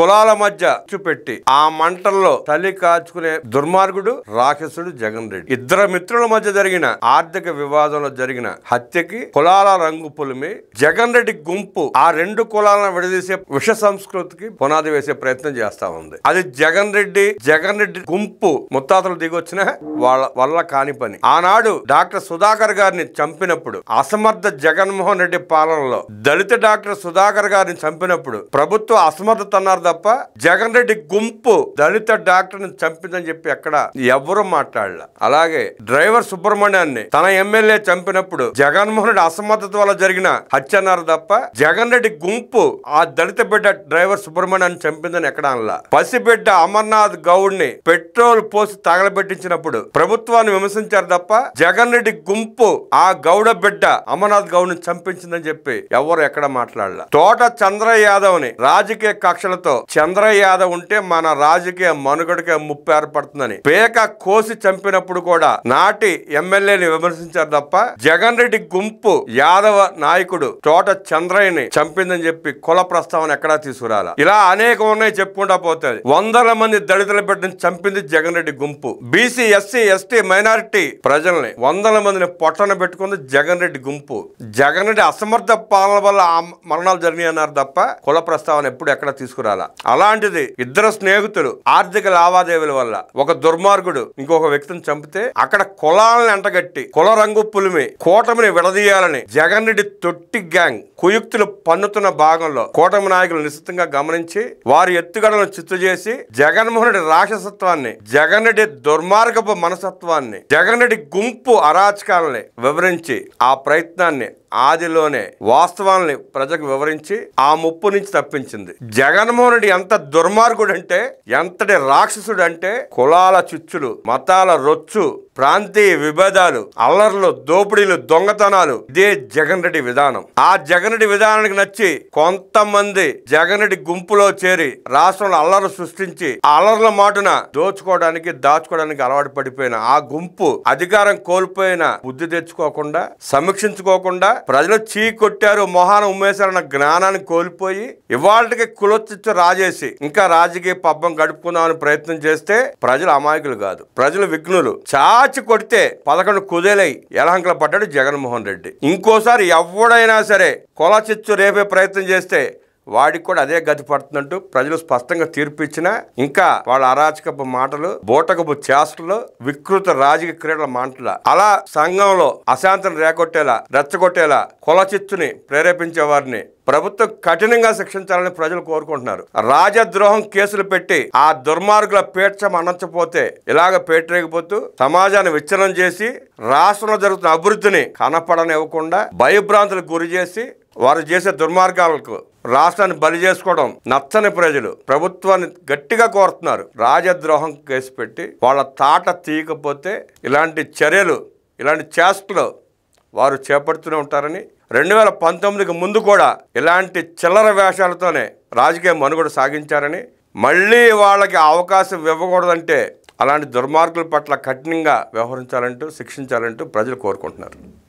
కులాల మధ్య చూపెట్టి ఆ మంటల్లో తల్లి కాచుకునే దుర్మార్గుడు రాక్షసుడు జగన్ రెడ్డి. ఇద్దరు మిత్రుల మధ్య జరిగిన ఆర్థిక వివాదంలో జరిగిన హత్యకి కులాల రంగు పులిమి జగన్ రెడ్డి గుంపు ఆ రెండు కులాలను విడదీసే విష సంస్కృతికి పునాది వేసే ప్రయత్నం చేస్తా ఉంది. అది జగన్ రెడ్డి గుంపు ముత్తాతలు దిగొచ్చిన వాళ్ళ వల్ల కాని పని. ఆనాడు డాక్టర్ సుధాకర్ గారిని చంపినప్పుడు అసమర్థ జగన్మోహన్ రెడ్డి పాలనలో దళిత డాక్టర్ సుధాకర్ గారిని చంపినప్పుడు ప్రభుత్వం అసమర్థత అన్నారు తప్ప జగన్ రెడ్డి గుంపు దళిత డాక్టర్ ని చంపిందని చెప్పి ఎక్కడ ఎవరు మాట్లాడలే. అలాగే డ్రైవర్ సుబ్రహ్మణ్యాన్ని తన ఎమ్మెల్యే చంపినప్పుడు జగన్మోహన్ రెడ్డి అసమర్థత వల్ల జరిగిన హత్య అన్నారు తప్ప జగన్ రెడ్డి గుంపు ఆ దళిత బిడ్డ డ్రైవర్ సుబ్రహ్మణ్యాన్ని చంపిందని ఎక్కడ అనలా. పసిబిడ్డ అమర్నాథ్ గౌడ్ ని పెట్రోల్ పోసి తగలబెట్టించినప్పుడు ప్రభుత్వాన్ని విమర్శించారు తప్ప జగన్ రెడ్డి గుంపు ఆ గౌడ బిడ్డ అమర్నాథ్ గౌడ్ ని చంపించిందని చెప్పి ఎవరు ఎక్కడ మాట్లాడలా. తోట చంద్రయ్య యాదవ్ ని రాజకీయ కక్షలతో చంద్రయ్య యాదవ్ ఉంటే మన రాజకీయ మనుగడకే ముప్పు ఏర్పడుతుందని పేక కోసి చంపినప్పుడు కూడా నాటి ఎమ్మెల్యేని విమర్శించారు తప్ప జగన్ రెడ్డి గుంపు యాదవ నాయకుడు తోట చంద్రయ్యని చంపిందని చెప్పి కుల ప్రస్తావన ఎక్కడా తీసుకురాలా. ఇలా అనేకం ఉన్నాయి, చెప్పుకుంటా పోతుంది. వందల మంది దళితుల బిడ్డని చంపింది జగన్ రెడ్డి గుంపు. బీసీ ఎస్సీ ఎస్టీ మైనారిటీ ప్రజల్ని వందల మందిని పొట్టన పెట్టుకుంది జగన్ రెడ్డి గుంపు. జగన్ రెడ్డి అసమర్థ పాలన వల్ల మరణాలు జరిగినాయి అన్నారు తప్ప కుల ప్రస్తావన ఎప్పుడు ఎక్కడ తీసుకురాలా. అలాంటిది ఇద్దరు స్నేహితులు ఆర్థిక లావాదేవీల వల్ల ఒక దుర్మార్గుడు ఇంకొక వ్యక్తిని చంపితే అక్కడ కులాలను ఎంటగట్టి కుల రంగు పులిమి కూటమిని విడదీయాలని జగన్ రెడ్డి తొట్టి గ్యాంగ్ కుయుక్తులు పన్నుతున్న భాగంలో కూటమి నాయకులు నిశ్చితంగా గమనించి వారి ఎత్తుగడలను చిత్తు చేసి జగన్మోహన్ రెడ్డి రాక్షసత్వాన్ని, జగన్ రెడ్డి దుర్మార్గపు మనసత్వాన్ని, జగన్ రెడ్డి గుంపు అరాచకాలని వివరించి ఆ ప్రయత్నాన్ని ఆదిలోనే వాస్తవాల్ని ప్రజలకు వివరించి ఆ ముప్పు నుంచి తప్పించింది. జగన్మోహన్ రెడ్డి ఎంత దుర్మార్గుడు అంటే, ఎంతటి రాక్షసుడు అంటే కులాల చిచ్చులు, మతాల రొచ్చు, ప్రాంతీయ విభేదాలు, అల్లర్లు, దోపిడీలు, దొంగతనాలు ఇదే జగన్ రెడ్డి విధానం. ఆ జగన్ రెడ్డి విధానానికి నచ్చి కొంతమంది జగన్ రెడ్డి గుంపులో చేరి రాష్ట్రంలో అల్లర్లు సృష్టించి ఆ అల్లర్ల మాటున దోచుకోవడానికి దాచుకోవడానికి అలవాటు పడిపోయిన ఆ గుంపు అధికారం కోల్పోయిన బుద్ధి తెచ్చుకోకుండా, సమీక్షించుకోకుండా ప్రజలు చీ కొట్టారు మొహాన ఉమ్మేశారన్న జ్ఞానాన్ని కోల్పోయి ఇవాళకి కులొచ్చు రాజేసి ఇంకా రాజకీయ పబ్బం గడుపుకుందామని ప్రయత్నం చేస్తే ప్రజలు అమాయకులు కాదు, ప్రజలు విఘ్నులు. చాచి కొడితే 11 కుదేలై ఎలహంకల పడ్డాడు జగన్మోహన్ రెడ్డి. ఇంకోసారి ఎవడైనా సరే కుల చిచ్చు రేపే ప్రయత్నం చేస్తే వాడికి కూడా అదే గతి పడుతుందంటూ ప్రజలు స్పష్టంగా తీర్పు ఇచ్చినా ఇంకా వాళ్ళ అరాచకపు మాటలు, బోటకపు చేష్టలు, వికృత రాజకీయ క్రీడల మాటల అలా సంఘంలో అశాంతిని రేకొట్టేలా, రెచ్చగొట్టేలా కుల చిచ్చుని ప్రేరేపించే వారిని ప్రభుత్వం కఠినంగా శిక్షించాలని ప్రజలు కోరుకుంటున్నారు. రాజద్రోహం కేసులు పెట్టి ఆ దుర్మార్గుల పేర్చం అనర్చపోతే ఇలాగ పేటరేగిపోతూ సమాజాన్ని విచ్ఛిన్నం చేసి రాష్ట్రంలో జరుగుతున్న అభివృద్ధిని కనపడనివ్వకుండా భయభ్రాంతులకు గురి చేసి వారు చేసే దుర్మార్గాలకు రాష్ట్రాన్ని బలి చేసుకోవడం నచ్చని ప్రజలు ప్రభుత్వాన్ని గట్టిగా కోరుతున్నారు. రాజద్రోహం కేసు పెట్టి వాళ్ళ తాట తీయకపోతే ఇలాంటి చర్యలు, ఇలాంటి చేష్టలు వారు చేపడుతూనే ఉంటారని, 2019కి ముందు కూడా ఇలాంటి చిల్లర వేషాలతోనే రాజకీయ మనుగడ సాగించారని, మళ్ళీ వాళ్ళకి అవకాశం ఇవ్వకూడదంటే అలాంటి దుర్మార్గుల పట్ల కఠినంగా వ్యవహరించాలంటూ, శిక్షించాలంటూ ప్రజలు కోరుకుంటున్నారు.